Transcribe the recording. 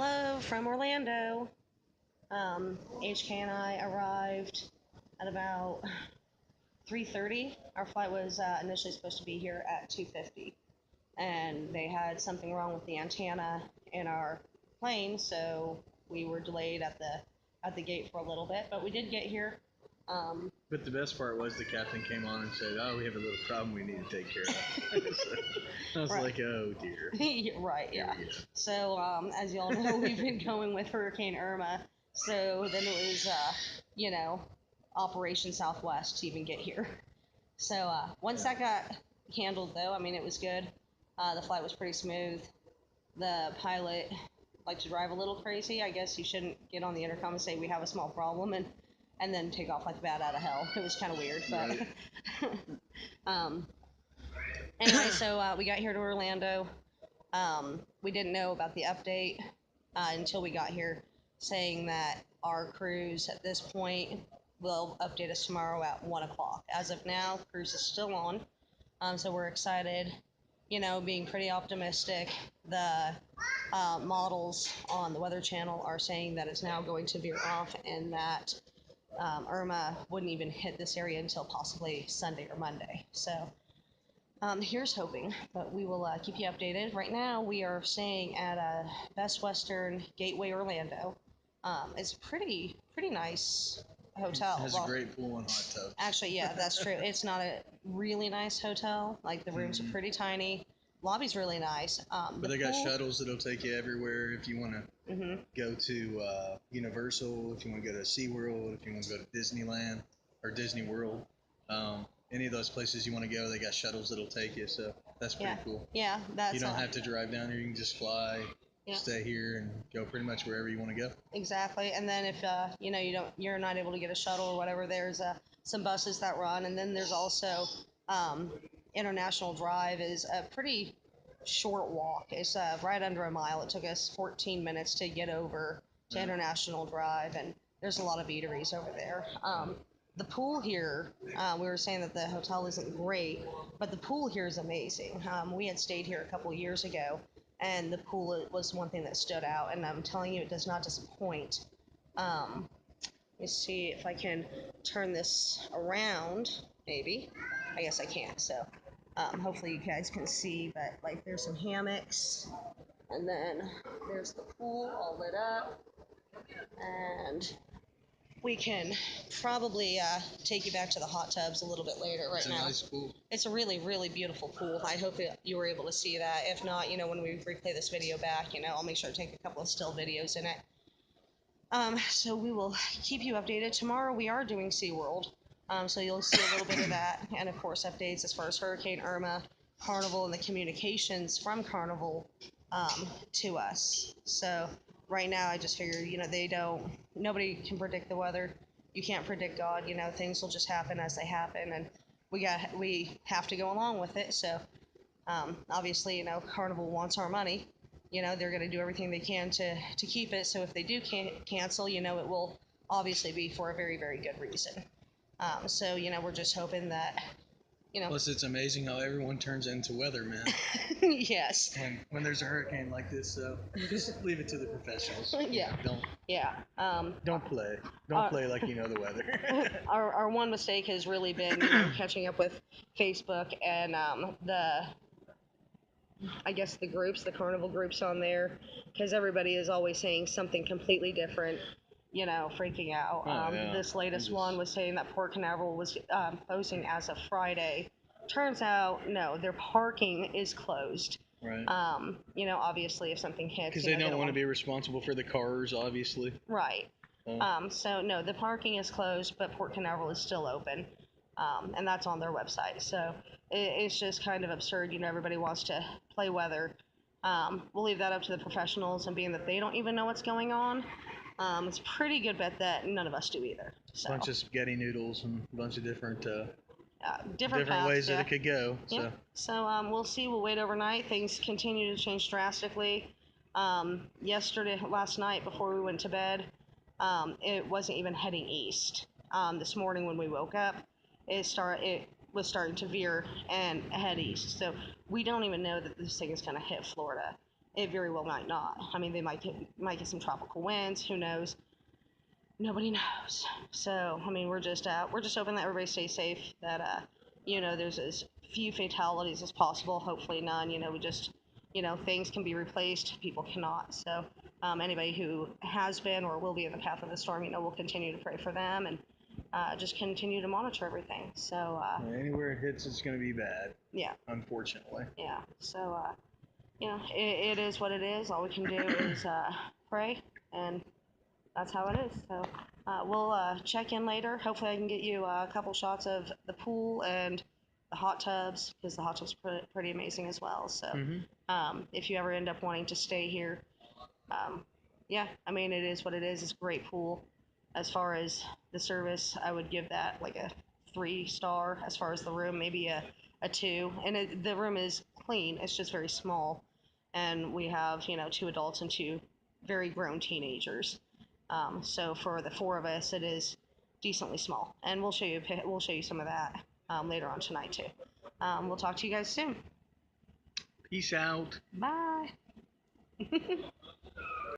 Hello from Orlando. HK and I arrived at about 3:30. Our flight was initially supposed to be here at 2:50, and they had something wrong with the antenna in our plane, so we were delayed at the gate for a little bit. But we did get here. But the best part was the captain came on and said, "Oh, we have a little problem we need to take care of." So I was Right. like, "Oh dear." Right, yeah. Here we go. So, as y'all know, we've been going with Hurricane Irma. So then it was, you know, Operation Southwest to even get here. So once that got handled, though, I mean, it was good. The flight was pretty smooth. The pilot liked to drive a little crazy. I guess you shouldn't get on the intercom and say we have a small problem and then take off like a bat out of hell. It was kind of weird, but Right. um, anyway, so we got here to Orlando. We didn't know about the update until we got here, saying that our cruise at this point will update us tomorrow at 1 o'clock. As of now, cruise is still on, so we're excited. Being pretty optimistic. The models on the Weather Channel are saying that it's now going to veer off and that Irma wouldn't even hit this area until possibly Sunday or Monday. So here's hoping, but we will keep you updated. Right now, we are staying at Best Western Gateway Orlando. It's pretty nice hotel. It has a great pool and hot tub. Actually, yeah, that's true. It's not a really nice hotel. Like the rooms are pretty tiny. Lobby's really nice. But they got shuttles that'll take you everywhere if you want to go to Universal, if you want to go to SeaWorld, if you want to go to Disneyland or Disney World. Any of those places you want to go, they got shuttles that'll take you. So that's pretty cool. Yeah, that's. You don't have to drive down here. You can just fly, stay here, and go pretty much wherever you want to go. Exactly. And then if you're not able to get a shuttle or whatever, there's some buses that run, and then there's also International Drive is a pretty short walk. It's right under a mile. It took us 14 minutes to get over to International Drive, and there's a lot of eateries over there. The pool here, we were saying that the hotel isn't great, but the pool here is amazing. We had stayed here a couple years ago, and the pool was one thing that stood out, and I'm telling you, it does not disappoint. Let me see if I can turn this around, maybe. I guess I can't, so hopefully you guys can see, but like there's some hammocks, and then there's the pool all lit up, and we can probably take you back to the hot tubs a little bit later. Right now, It's a nice pool. It's a really, really beautiful pool. I hope you were able to see that. If not, when we replay this video back, I'll make sure to take a couple of still videos in it. So we will keep you updated. Tomorrow we are doing SeaWorld, so you'll see a little bit of that, and of course updates as far as Hurricane Irma, Carnival, and the communications from Carnival to us. So right now I just figure, nobody can predict the weather. You can't predict God. Things will just happen as they happen, and we have to go along with it. So obviously, Carnival wants our money. They're going to do everything they can to keep it. So if they do cancel, it will obviously be for a very, very good reason. So we're just hoping that, Plus, it's amazing how everyone turns into weather, man. Yes. When there's a hurricane like this, so just leave it to the professionals. Yeah. Yeah. Don't play. Don't play like you know the weather. Our one mistake has really been catching up with Facebook and I guess the Carnival groups on there, because everybody is always saying something completely different, freaking out. This latest one was saying that Port Canaveral was closing as of Friday. Turns out, no, their parking is closed. Right. Obviously, if something hits, because they don't want to be responsible for the cars, obviously. Right. So no, the parking is closed, but Port Canaveral is still open, and that's on their website. So it's just kind of absurd. Everybody wants to play weather. We'll leave that up to the professionals, and being that they don't even know what's going on, it's a pretty good bet that none of us do either. So. A bunch of spaghetti noodles and a bunch of different different paths, ways that it could go. Yep. So we'll see. We'll wait overnight. Things continue to change drastically. Last night before we went to bed, it wasn't even heading east. This morning when we woke up, it was starting to veer and head east. So we don't even know that this thing is going to hit Florida. it very well might not. I mean, they might get some tropical winds. Who knows? Nobody knows. So, I mean, we're just hoping that everybody stays safe. That there's as few fatalities as possible. Hopefully, none. We just, things can be replaced, people cannot. So, anybody who has been or will be in the path of the storm, we'll continue to pray for them and just continue to monitor everything. So, Anywhere it hits, it's going to be bad. yeah. Unfortunately. Yeah. So, it is what it is. All we can do is pray, and that's how it is. So we'll check in later. Hopefully, I can get you a couple shots of the pool and the hot tubs, because the hot tubs are pretty amazing as well. So if you ever end up wanting to stay here, yeah, I mean, it is what it is. It's a great pool. As far as the service, I would give that like a 3 star. As far as the room, maybe a 2. And the room is clean. It's just very small. And we have, 2 adults and 2 very grown teenagers. So for the 4 of us, it is decently small. And we'll show you some of that later on tonight too. We'll talk to you guys soon. Peace out. Bye.